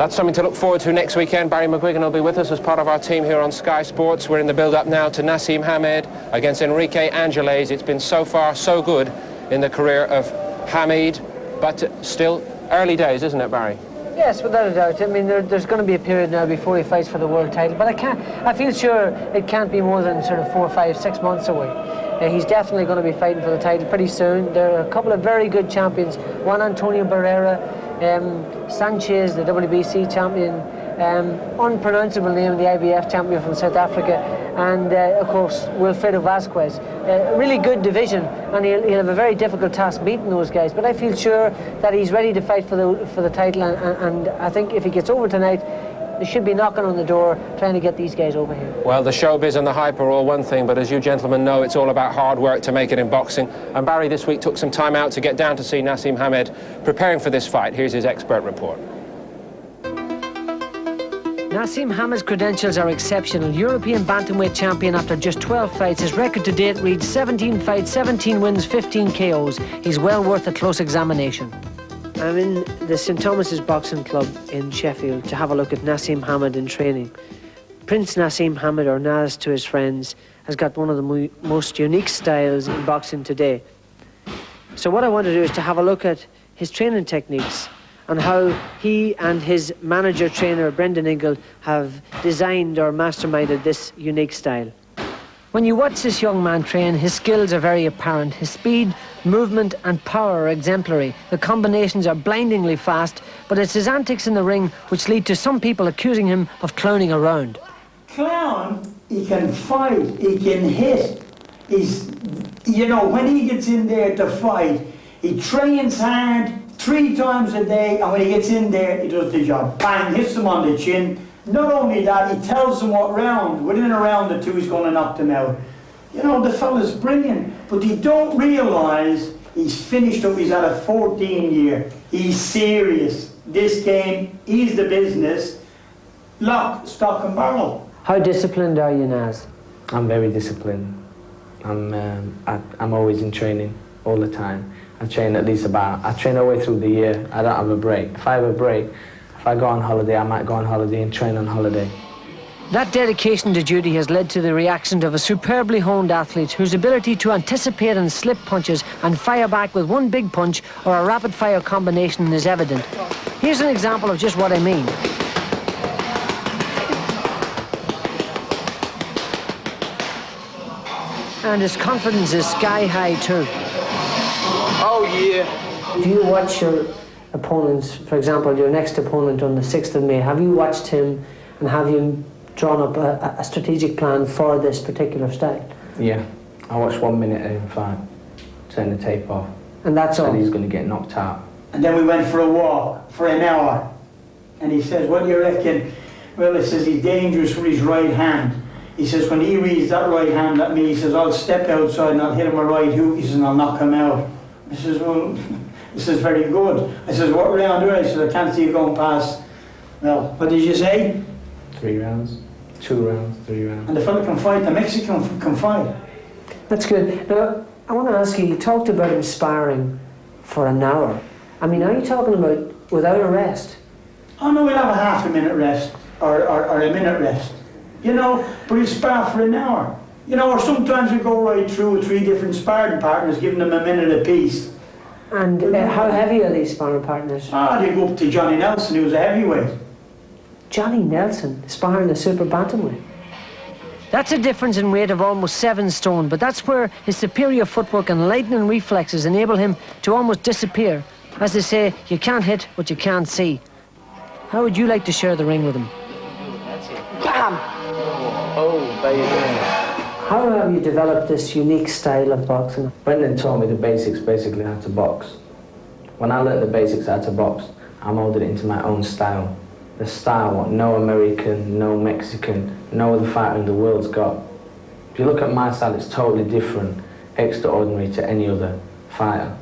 That's something to look forward to next weekend. Barry McGuigan will be with us as part of our team here on Sky Sports. We're in the build-up now to Naseem Hamed against Enrique Angeles. It's been so far so good in the career of Hamid, but still early days, isn't it, Barry? Yes, without a doubt. I mean, there's going to be a period now before he fights for the world title, but I feel sure it can't be more than sort of 4, 5, 6 months away. He's definitely going to be fighting for the title pretty soon. There are a couple of very good champions. One, Antonio Barrera, Sanchez, the WBC champion, unpronounceable name, the IBF champion from South Africa, and of course Wilfredo Vasquez. A really good division, and he'll have a very difficult task beating those guys. But I feel sure that he's ready to fight for the title, and I think if he gets over tonight, they should be knocking on the door trying to get these guys over here. Well, the showbiz and the hype are all one thing, but as you gentlemen know, it's all about hard work to make it in boxing. And Barry this week took some time out to get down to see Naseem Hamed preparing for this fight. Here's his expert report. Naseem Hamed's credentials are exceptional. European Bantamweight champion after just 12 fights. His record to date reads 17 fights, 17 wins, 15 KOs. He's well worth a close examination. I'm in the St Thomas's Boxing Club in Sheffield to have a look at Naseem Hamed in training. Prince Naseem Hamed, or Nas to his friends, has got one of the most unique styles in boxing today. So what I want to do is to have a look at his training techniques and how he and his manager trainer Brendan Ingle have designed or masterminded this unique style. When you watch this young man train, his skills are very apparent. His speed, movement and power are exemplary. The combinations are blindingly fast, but it's his antics in the ring which lead to some people accusing him of clowning around. Clown, he can fight, he can hit. You know, when he gets in there to fight, he trains hard 3 times a day, and when he gets in there, he does the job. Bang, hits them on the chin. Not only that, he tells them what round. Within a round or two, he's going to knock them out. You know, the fella's brilliant, but he don't realise he's finished up. He's at a 14-year. He's serious. This game, he's the business. Lock, stock and barrel. How disciplined are you, Naz? I'm very disciplined. I'm always in training all the time. I train I train all the way through the year. I don't have a break. If I have a break, if I go on holiday, I might go on holiday and train on holiday. That dedication to duty has led to the reaction of a superbly honed athlete whose ability to anticipate and slip punches and fire back with one big punch or a rapid-fire combination is evident. Here's an example of just what I mean. And his confidence is sky high too. Oh, yeah. Do you watch your opponents, for example, your next opponent on the 6th of May, have you watched him and have you drawn up a strategic plan for this particular style? Yeah, I watched 1 minute of him fight, turn the tape off. And that's all? And he's going to get knocked out. And then we went for a walk for an hour. And he says, what do you reckon? Well, he says he's dangerous with his right hand. He says, when he reads that right hand at me, he says, I'll step outside and I'll hit him a right hook, he says, and I'll knock him out. I says, well, this is very good. I says, what round are I? He says, I can't see you going past. Well, what did you say? 3 rounds, 2 rounds, 3 rounds. And the fella can fight, the Mexican can fight. That's good. Now, I want to ask you talked about him sparring for an hour. I mean, are you talking about without a rest? Oh no, we'll have a half a minute rest, or a minute rest. You know, but we spar for an hour. You know, or sometimes we go right through with 3 different sparring partners, giving them a minute apiece. And how heavy are these sparring partners? They go up to Johnny Nelson, who was a heavyweight. Johnny Nelson sparring a super bantamweight? That's a difference in weight of almost 7 stone, but that's where his superior footwork and lightning reflexes enable him to almost disappear. As they say, you can't hit what you can't see. How would you like to share the ring with him? Bam! Oh, baby. How have you developed this unique style of boxing? Brendan taught me the basics, basically how to box. When I learnt the basics how to box, I moulded it into my own style. The style what no American, no Mexican, no other fighter in the world's got. If you look at my style, it's totally different, extraordinary to any other fighter.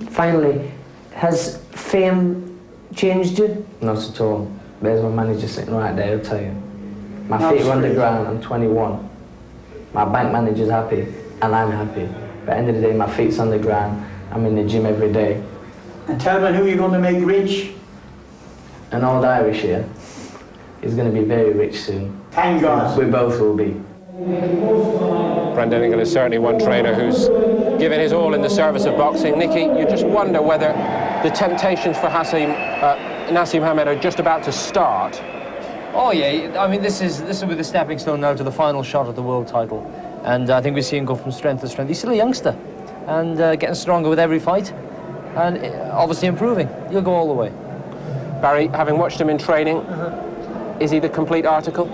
Finally, has fame changed you? Not at all. There's my manager sitting right there, he'll tell you. My feet are on the ground, I'm 21. My bank manager's happy, and I'm happy. But at the end of the day, my feet's on the ground, I'm in the gym every day. And tell me who you're going to make rich. an old Irish here. He's going to be very rich soon. Thank God. We both will be. Brendan Ingle is certainly one trainer who's given his all in the service of boxing. Nicky, you just wonder whether the temptations for Naseem Hamed are just about to start. Oh yeah, I mean this will be the stepping stone now to the final shot at the world title, and I think we see him go from strength to strength. He's still a youngster, and getting stronger with every fight, and obviously improving. He'll go all the way. Barry, having watched him in training, is he the complete article?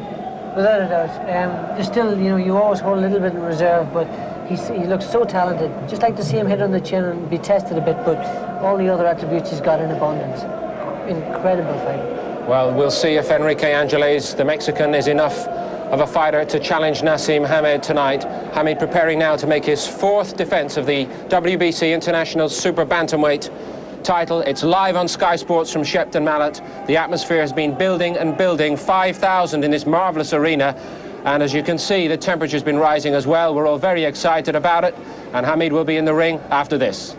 Without a doubt. There's still, you know, you always hold a little bit in reserve, but he looks so talented. Just like to see him hit on the chin and be tested a bit, but all the other attributes he's got in abundance. Incredible fight. Well, we'll see if Enrique Angeles, the Mexican, is enough of a fighter to challenge Naseem Hamed tonight. Hamed preparing now to make his 4th defence of the WBC International Super Bantamweight title. It's live on Sky Sports from Shepton, Mallet. The atmosphere has been building and building. 5,000 in this marvellous arena. And as you can see, the temperature's been rising as well. We're all very excited about it. And Hamed will be in the ring after this.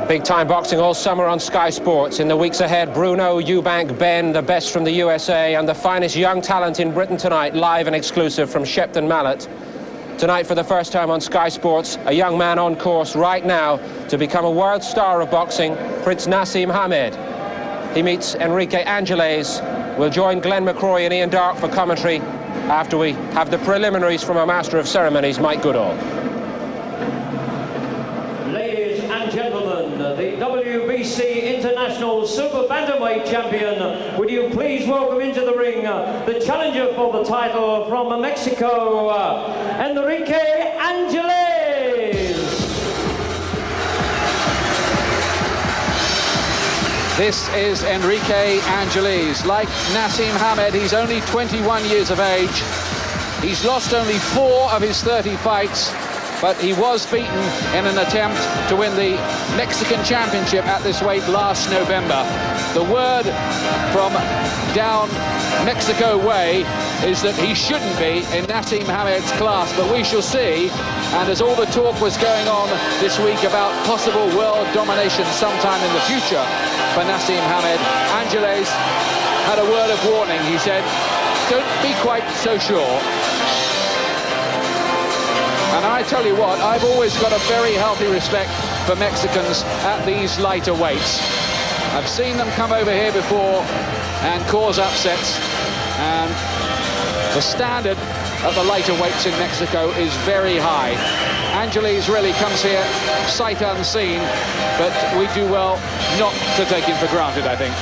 Big-time boxing all summer on Sky Sports. In the weeks ahead, Bruno, Eubank, Ben, the best from the USA, and the finest young talent in Britain tonight, live and exclusive from Shepton, Mallet. Tonight, for the first time on Sky Sports, a young man on course right now to become a world star of boxing, Prince Naseem Hamed. He meets Enrique Angeles. We'll join Glenn McCrory and Ian Darke for commentary after we have the preliminaries from our Master of Ceremonies, Mike Goodall. The WBC International Super Bantamweight Champion, would you please welcome into the ring the challenger for the title from Mexico, Enrique Angeles. This is Enrique Angeles. Like Naseem Hamed, he's only 21 years of age. He's lost only 4 of his 30 fights, but he was beaten in an attempt to win the Mexican Championship at this weight last November. The word from down Mexico way is that he shouldn't be in Naseem Hamed's class, but we shall see. And as all the talk was going on this week about possible world domination sometime in the future for Naseem Hamed, Angeles had a word of warning. He said, don't be quite so sure. And I tell you what, I've always got a very healthy respect for Mexicans at these lighter weights. I've seen them come over here before and cause upsets, and the standard of the lighter weights in Mexico is very high. Angeles really comes here sight unseen, but we do well not to take him for granted, I think.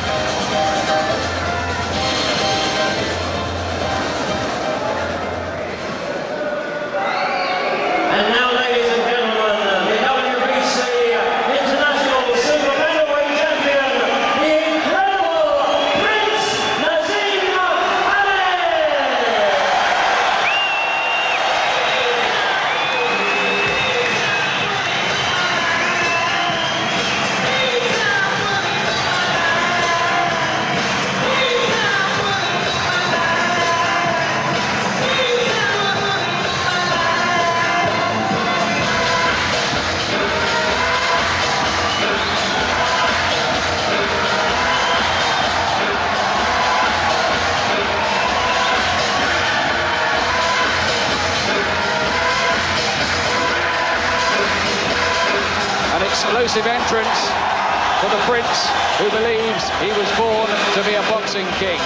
And now, ladies and gentlemen, the WBC International Super Bantamweight Champion, the incredible Prince Naseem Hamed. Explosive entrance for the Prince, who believes he was born to be a boxing king.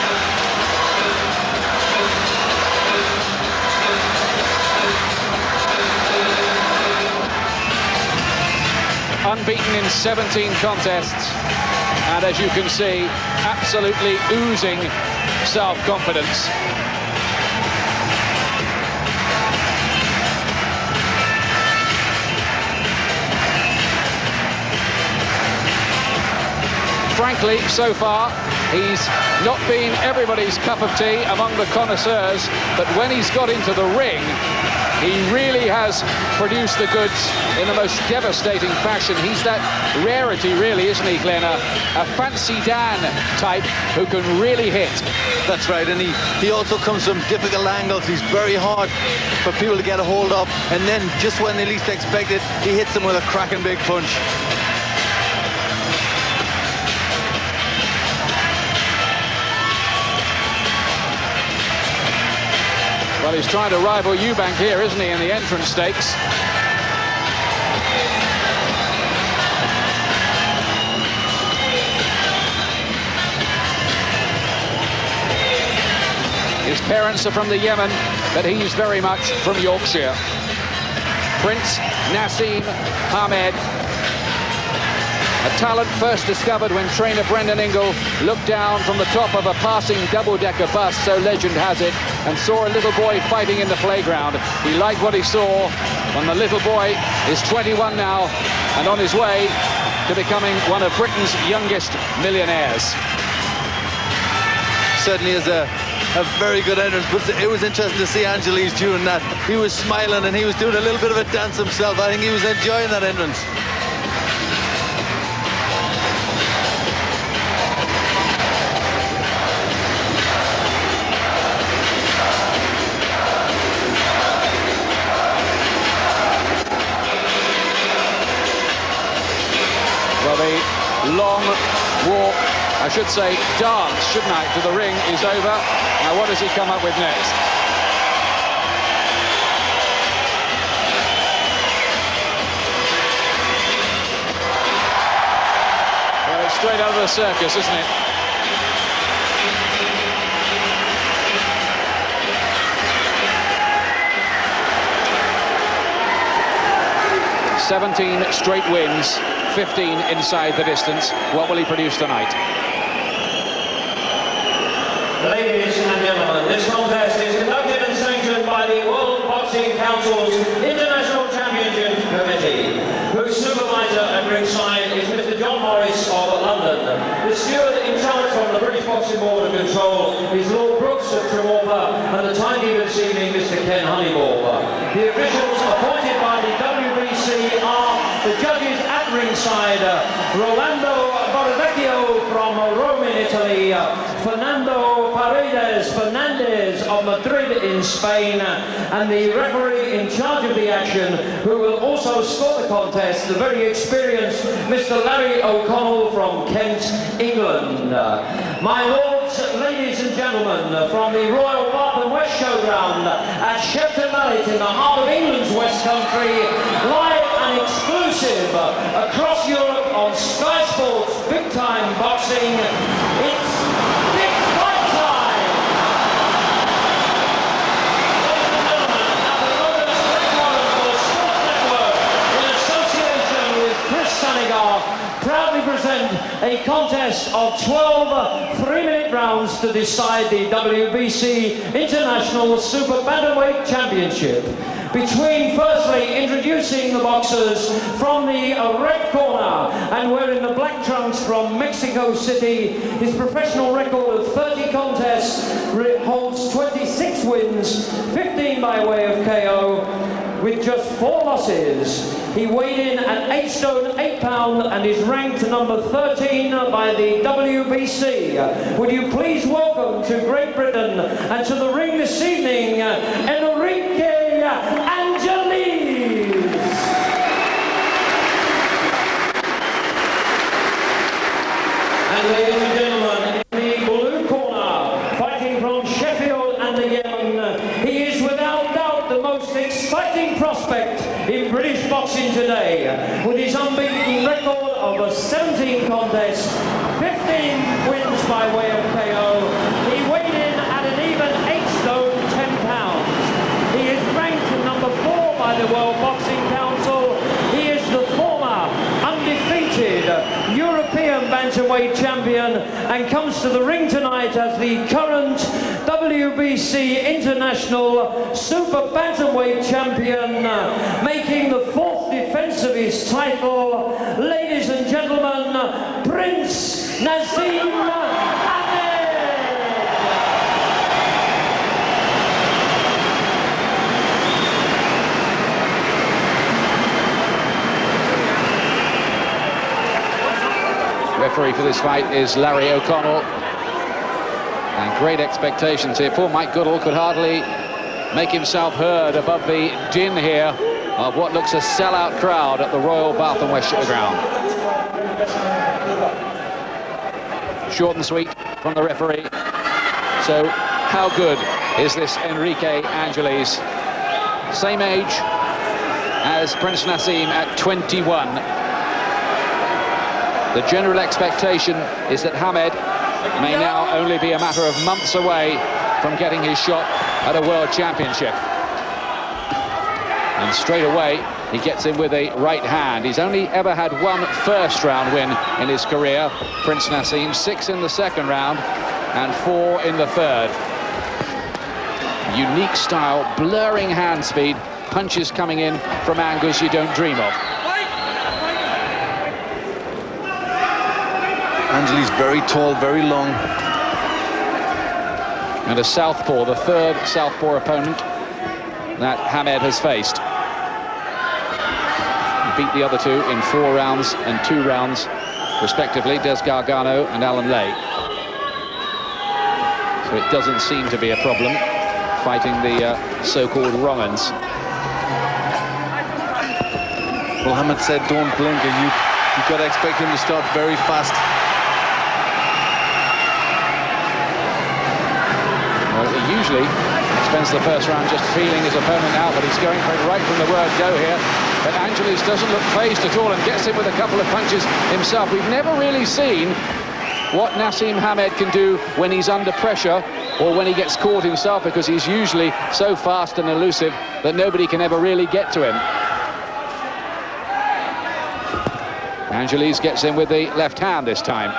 Unbeaten in 17 contests, and as you can see, absolutely oozing self-confidence. Frankly, so far, he's not been everybody's cup of tea among the connoisseurs, but when he's got into the ring, He really has produced the goods in the most devastating fashion. He's that rarity, really, isn't he, Glenn? A fancy Dan type who can really hit. That's right, and he also comes from difficult angles. He's very hard for people to get a hold of, and then just when they least expect it, he hits them with a cracking big punch. Well, he's trying to rival Eubank here, isn't he, in the entrance stakes? His parents are from the Yemen, but he's very much from Yorkshire. Prince Naseem Hamed, a talent first discovered when trainer Brendan Ingle looked down from the top of a passing double-decker bus, so legend has it, and saw a little boy fighting in the playground. He liked what he saw, and the little boy is 21 now and on his way to becoming one of Britain's youngest millionaires. Certainly is a very good entrance, but it was interesting to see Angeles doing that. He was smiling and he was doing a little bit of a dance himself. I think he was enjoying that entrance. Well, the long walk, I should say dance, shouldn't I, to the ring is over. Now what does he come up with next? Well, it's straight out of the circus, isn't it? "17 straight wins, 15 inside the distance." What will he produce tonight? Ladies and gentlemen, this contest is conducted and sanctioned by the World Boxing Council's International Championship Committee, whose supervisor at ringside is Mr. John Morris of London. The steward in charge from the British Boxing Board of Control is Lord Brooks of Tremorfa, and the timekeeper this evening, Mr. Ken Honeyball. The officials appointed by the WBC are the judges at ringside: Rolando Borvecchio from Rome in Italy, Fernando Fernandez of Madrid in Spain, and the referee in charge of the action, who will also score the contest, the very experienced Mr. Larry O'Connell from Kent, England. My lords, ladies and gentlemen, from the Royal Bantamweight Showground at Shepton, Mallet in the heart of England's West Country, live and exclusive across Europe on Sky Sports Big Time Boxing, it's Big Fight Time! Ladies and gentlemen, at the London Spectrum for Sports Network, in association with Chris Sanigar, proudly present a contest of 12 3-minute rounds to decide the WBC International Super Bantamweight Championship. Between, firstly, introducing the boxers from the red corner and wearing the black trunks from Mexico City. His professional record of 30 contests holds 26 wins, 15 by way of KO, with just 4 losses. He weighed in at 8 stone 8 pound and is ranked number 13 by the WBC. Would you please welcome to Great Britain and to the ring this evening, Enrique Angeles. And ladies and gentlemen, in the blue corner, fighting from Sheffield and the Yemen, he is without doubt the most exciting prospect in British boxing today, with his unbeaten record of 17 contests, 15 wins by way of KO. He weighed in at an even 8 stone 10 pounds. He is ranked number 4 by the World Boxing Council. He is the former undefeated European Bantamweight champion and comes to the ring tonight as the current WBC International Super Bantamweight champion, making the 4th defense of his title. Ladies and gentlemen, Prince Naseem. Referee for this fight is Larry O'Connell. And great expectations here. Poor Mike Goodall could hardly make himself heard above the din here of what looks a sellout crowd at the Royal Bantamweight Showground. Short and sweet from the referee. So how good is this Enrique Angeles? Same age as Prince Naseem at 21. The general expectation is that Hamed may now only be a matter of months away from getting his shot at a world championship. And straight away, he gets in with a right hand. He's only ever had one first-round win in his career, Prince Naseem, 6 in the second round and 4 in the third. Unique style, blurring hand speed, punches coming in from angles you don't dream of. Angeles very tall, very long. And a southpaw, the third southpaw opponent that Hamed has faced. He beat the other two in 4 rounds and 2 rounds, respectively, Des Gargano and Alan Lay. So it doesn't seem to be a problem fighting the so-called wrong-uns. Well, Hamed said don't blink, and you've got to expect him to start very fast. Well, he usually spends the first round just feeling his opponent out, but he's going for it right from the word go here. But Angeles doesn't look phased at all and gets in with a couple of punches himself. We've never really seen what Naseem Hamed can do when he's under pressure or when he gets caught himself, because he's usually so fast and elusive that nobody can ever really get to him. Angeles gets in with the left hand this time.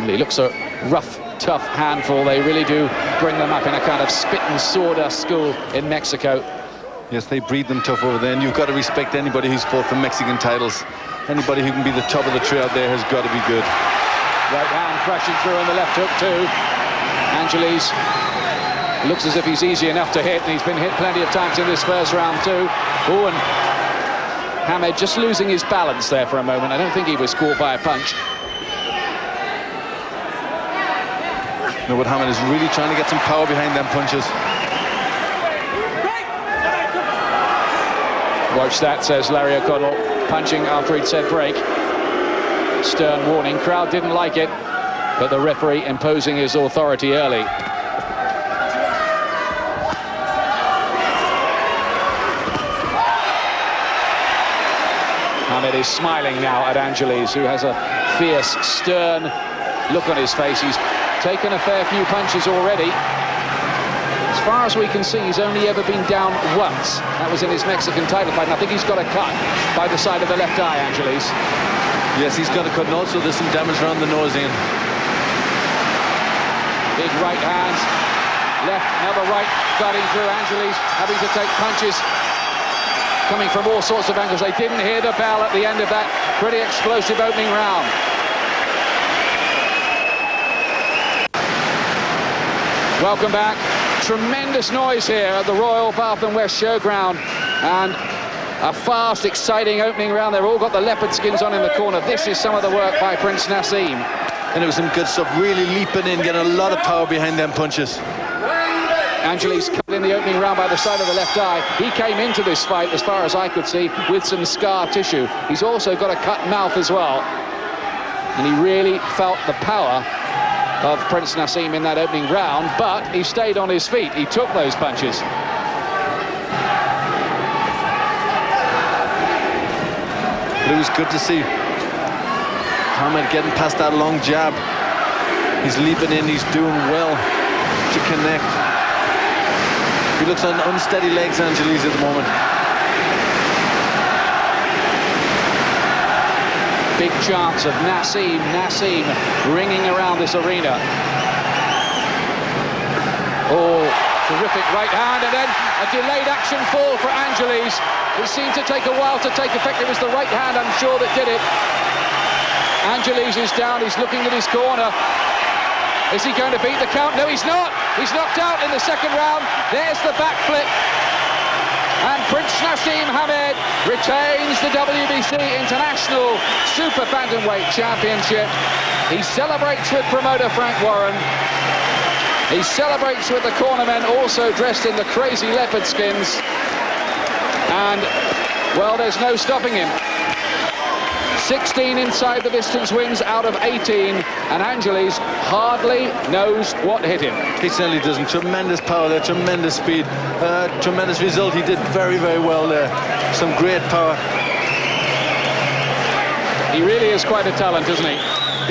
He looks a rough, tough handful. They really do bring them up in a kind of spit and sawdust school in Mexico. Yes, they breed them tough over there, and you've got to respect anybody who's fought for Mexican titles. Anybody who can be the top of the tree out there has got to be good. Right hand crashing through and the left hook too. Angeles looks as if he's easy enough to hit, and he's been hit plenty of times in this first round too. Oh, and Hamed just losing his balance there for a moment. I don't think he was caught by a punch. No, but Hamed is really trying to get some power behind them punches. Watch that, says Larry O'Connell, punching after he'd said break. Stern warning, crowd didn't like it, but the referee imposing his authority early. Hamed is smiling now at Angeles, who has a fierce, stern look on his face. He's taken a fair few punches already. As far as we can see, he's only ever been down once. That was in his Mexican title fight, and I think he's got a cut by the side of the left eye, Angeles. Yes, he's got a cut, and also there's some damage around the nose in. Big right hand, left, another right, cutting through. Angeles having to take punches coming from all sorts of angles. They didn't hear the bell at the end of that pretty explosive opening round. Welcome back. Tremendous noise here at the Royal Bantamweight Showground, and a fast, exciting opening round. They've all got the leopard skins on in the corner. This is some of the work by Prince Naseem. And it was some good stuff, really leaping in, getting a lot of power behind them punches. Angeles cut in the opening round by the side of the left eye. He came into this fight, as far as I could see, with some scar tissue. He's also got a cut mouth as well. And he really felt the power of Prince Naseem in that opening round, but he stayed on his feet. He took those punches. But it was good to see Hamed getting past that long jab. He's leaping in, he's doing well to connect. He looks on unsteady legs, Angeles, at the moment. Big chance of Naseem ringing around this arena. Oh, terrific right hand, and then a delayed action fall for Angeles. It seemed to take a while to take effect. It was the right hand, I'm sure, that did it. Angeles is down, he's looking at his corner. Is he going to beat the count? No, he's not. He's knocked out in the second round. There's the backflip. And Prince Naseem Hamed retains the WBC International Super Bantamweight Championship. He celebrates with promoter Frank Warren. He celebrates with the cornermen, also dressed in the crazy leopard skins. And, well, there's no stopping him. 16 inside the distance wins out of 18, and Angeles hardly knows what hit him. He certainly doesn't. Tremendous power there, tremendous speed, tremendous result. He did very, very well there. Some great power. He really is quite a talent, isn't he?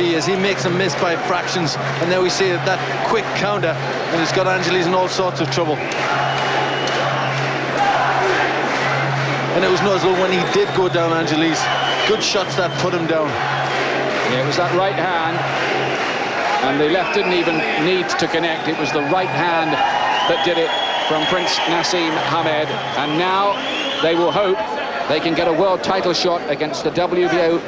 He is. He makes them miss by fractions, and there we see that quick counter, and it's got Angeles in all sorts of trouble. And it was noticeable when he did go down, Angeles. Good shots that put him down. Yeah, it was that right hand, and the left didn't even need to connect. It was the right hand that did it from Prince Naseem Hamed, and now they will hope they can get a world title shot against the WBA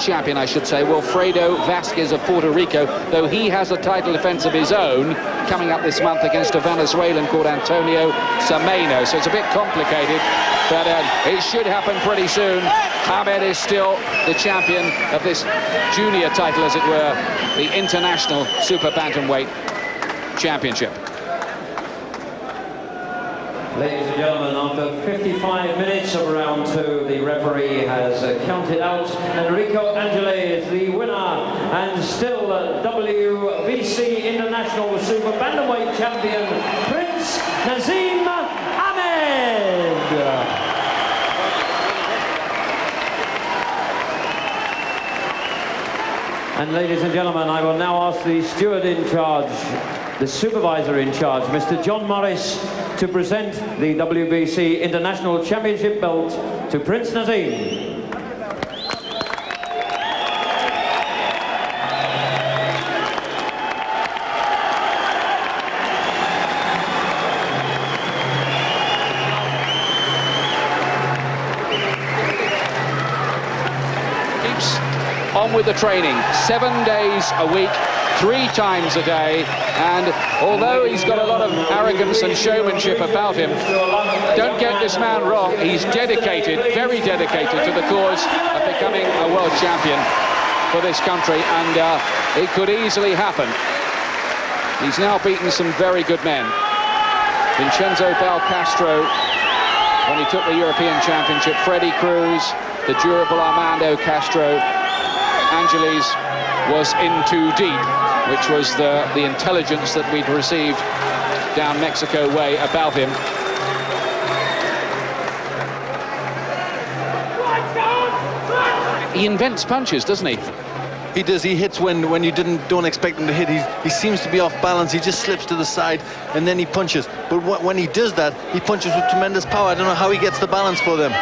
champion, I should say, Wilfredo Vasquez of Puerto Rico, though he has a title defense of his own coming up this month against a Venezuelan called Antonio Sameno. So it's a bit complicated, but it should happen pretty soon. Hamed is still the champion of this junior title, as it were, the International Super Bantamweight Championship. Ladies and gentlemen, after 55 minutes of round 2, the referee has counted out Enrique Angeles, the winner and still WBC International Super Bantamweight champion, Prince Naseem Hamed. And ladies and gentlemen, I will now ask the steward in charge, the supervisor in charge, Mr. John Morris, to present the WBC International Championship belt to Prince Naseem. Keeps on with the training, 7 days a week, 3 times a day, and although he's got a lot of arrogance and showmanship about him, don't get this man wrong, he's dedicated, very dedicated to the cause of becoming a world champion for this country, and it could easily happen. He's now beaten some very good men. Vincenzo Belcastro, when he took the European Championship, Freddie Cruz, the durable Armando Castro. Angeles was in too deep, which was the intelligence that we'd received down Mexico way about him. He invents punches, doesn't he? He does. He hits when you don't expect him to hit. He seems to be off balance. He just slips to the side and then he punches. But when he does that, he punches with tremendous power. I don't know how he gets the balance for them.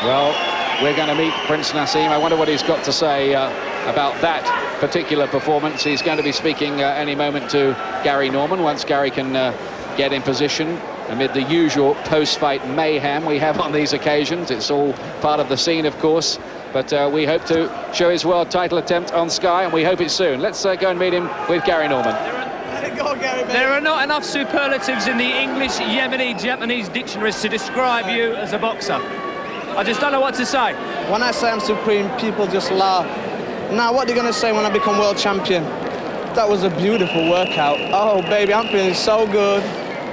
Well, we're going to meet Prince Naseem. I wonder what he's got to say about that particular performance. He's going to be speaking any moment to Gary Norman, once Gary can get in position amid the usual post-fight mayhem we have on these occasions. It's all part of the scene, of course, but we hope to show his world title attempt on Sky, and we hope it's soon. Let's go and meet him with Gary Norman. There are not enough superlatives in the English, Yemeni, Japanese dictionaries to describe you as a boxer. I just don't know what to say. When I say I'm supreme, people just laugh. Now, what are they going to say when I become world champion? That was a beautiful workout. Oh, baby, I'm feeling so good.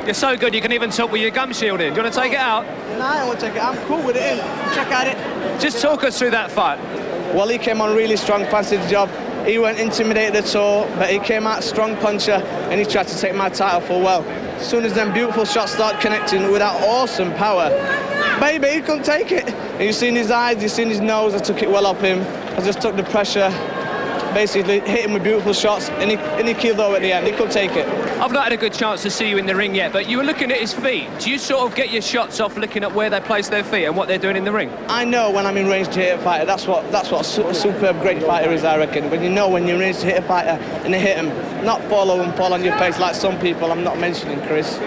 You're so good, you can even talk with your gum shield in. Do you want to take it out? No, I don't want to take it. I'm cool with it in. Check out it. Just talk us through that fight. Well, he came on really strong, fancied the job. He went intimidated at all, but he came out strong puncher, and he tried to take my title full well. As soon as them beautiful shots start connecting with that awesome power, baby, he couldn't take it. And you've seen his eyes, you've seen his nose. I took it well off him. I just took the pressure, basically hit him with beautiful shots, and he killed over at the end. He couldn't take it. I've not had a good chance to see you in the ring yet, but you were looking at his feet. Do you sort of get your shots off looking at where they place their feet and what they're doing in the ring? I know when I'm in range to hit a fighter. That's what a superb, great fighter is, I reckon. When you know when you're in range to hit a fighter and hit him, not follow and fall on your face like some people. I'm not mentioning Chris.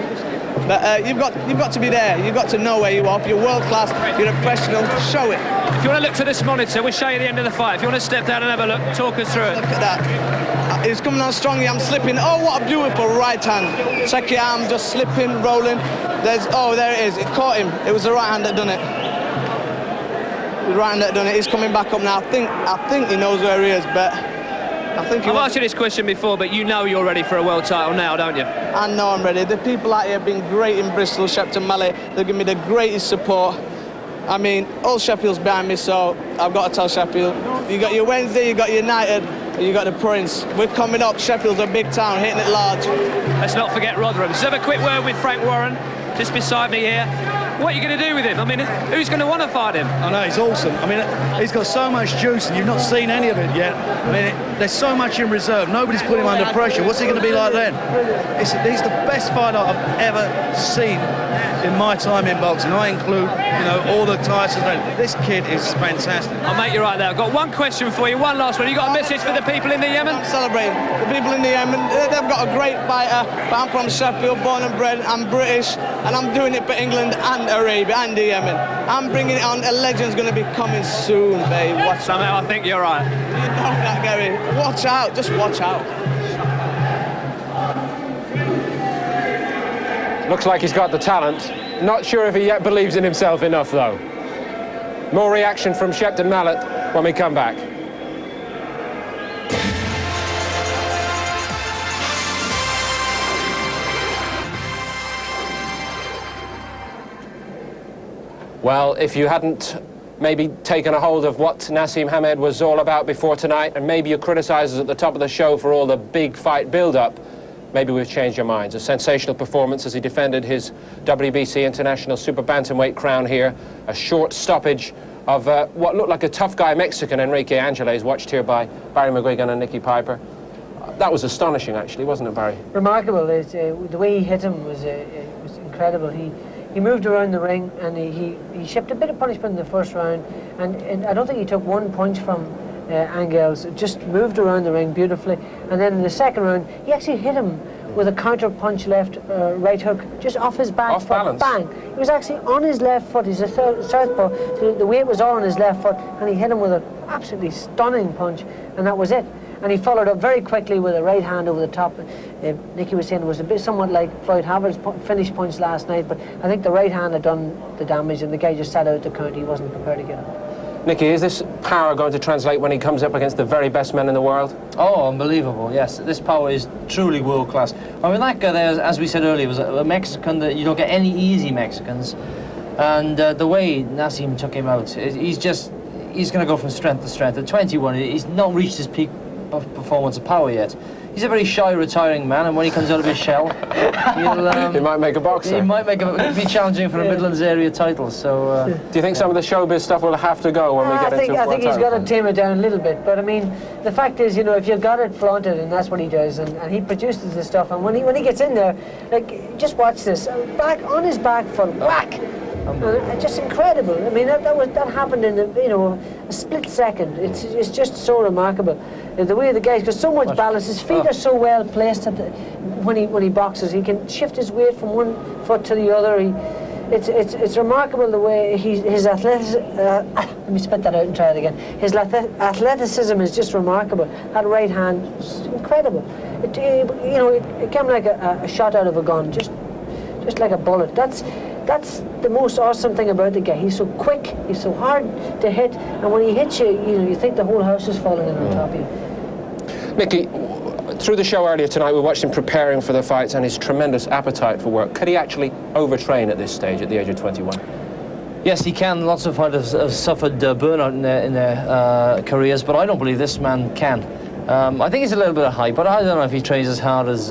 But you've got to be there. You've got to know where you are. If you're world class, you're a professional, show it. If you want to look to this monitor, we'll show you the end of the fight. If you want to step down and have a look, talk us through it. Look at that. He's coming on strongly. I'm slipping. Oh, what a beautiful right hand. Check your arm, just slipping, rolling. There it is. It caught him. It was the right hand that done it. The right hand that done it. He's coming back up now. I think he knows where he is, but I think I've asked you this question before, but you know you're ready for a world title now, don't you? I know I'm ready. The people out here have been great in Bristol, Shepton, Mallet. They've given me the greatest support. I mean, all Sheffield's behind me, so I've got to tell Sheffield, you got your Wednesday, you got your United, and you got the Prince. We're coming up. Sheffield's a big town, hitting it large. Let's not forget Rotherham. Let's have a quick word with Frank Warren, just beside me here. What are you going to do with him? I mean, who's going to want to fight him? I know, he's awesome. I mean, he's got so much juice and you've not seen any of it yet. I mean, there's so much in reserve. Nobody's putting him under pressure. What's he going to be like then? He's the best fighter I've ever seen in my time in boxing. I include, you know, all the Tysons. This kid is fantastic. I'll make you right there. I've got one question for you, one last one. You got a message for the people in the Yemen? I'm celebrating. The people in the Yemen, they've got a great fighter, but I'm from Sheffield, born and bred. I'm British, and I'm doing it for England and Arabia and the Yemen. I'm bringing it on. A legend's going to be coming soon, babe. Watch Somehow I think you're right. You know that, Gary. Watch out. Just watch out. Looks like he's got the talent. Not sure if he yet believes in himself enough, though. More reaction from Shepton Mallet when we come back. Well, if you hadn't maybe taken a hold of what Naseem Hamed was all about before tonight, and maybe you criticised us at the top of the show for all the big fight build-up, maybe we've changed your minds. A sensational performance as he defended his WBC International Super Bantamweight crown here. A short stoppage of what looked like a tough guy Mexican, Enrique Angeles, watched here by Barry McGuigan and Nicky Piper. That was astonishing, actually, wasn't it, Barry? Remarkable. The way he hit him was incredible. He moved around the ring and he shipped a bit of punishment in the first round, and I don't think he took one punch from Angels. Just moved around the ring beautifully, and then in the second round he actually hit him with a counter punch left right hook just off his back off foot. Balance. Bang! He was actually on his left foot. He's a southpaw, so the weight was all on his left foot, and he hit him with an absolutely stunning punch, and that was it. And he followed up very quickly with a right hand over the top. Nicky was saying it was a bit somewhat like Floyd Havard's finish punch last night, but I think the right hand had done the damage, and the guy just sat out the count. He wasn't prepared to get it. Nicky, is this power going to translate when he comes up against the very best men in the world? Oh, unbelievable, yes. This power is truly world-class. I mean, that guy there, as we said earlier, was a Mexican that you don't get any easy Mexicans. And the way Naseem took him out, he's going to go from strength to strength. At 21, he's not reached his peak of performance of power yet. He's a very shy, retiring man, and when he comes out of his shell, he might make a boxer. He might be challenging for a Midlands area title. So, do you think some of the showbiz stuff will have to go when we get into? I think he's got to tame it down a little bit. But I mean, the fact is, you know, if you've got it flaunted, and that's what he does, and he produces the stuff, and when he gets in there, like, just watch this, back on his back foot, whack. Just incredible. I mean, that happened in a split second. It's just so remarkable. The way the guy's got so much balance, his feet are so well placed when he boxes. He can shift his weight from one foot to the other. It's remarkable the way his athleticism. Let me spit that out and try it again. His athleticism is just remarkable. That right hand, is incredible. It came like a shot out of a gun, just like a bullet. That's the most awesome thing about the guy. He's so quick, he's so hard to hit, and when he hits you, you think the whole house is falling in on top of you. Nicky, through the show earlier tonight, we watched him preparing for the fights and his tremendous appetite for work. Could he actually overtrain at this stage, at the age of 21? yes, he can. Lots of fighters have suffered burnout in their careers, but I don't believe this man can. I think he's a little bit of hype, but I don't know if he trains as hard as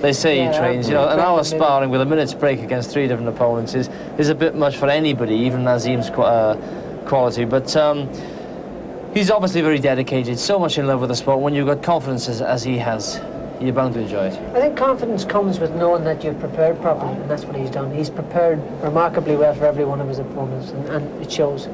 they say he trains. You know, an hour sparring with a minute's break against 3 different opponents is a bit much for anybody, even Naseem's quality. But he's obviously very dedicated, so much in love with the sport. When you've got confidence as he has, you're bound to enjoy it. I think confidence comes with knowing that you've prepared properly, and that's what he's done. He's prepared remarkably well for every one of his opponents, and it shows.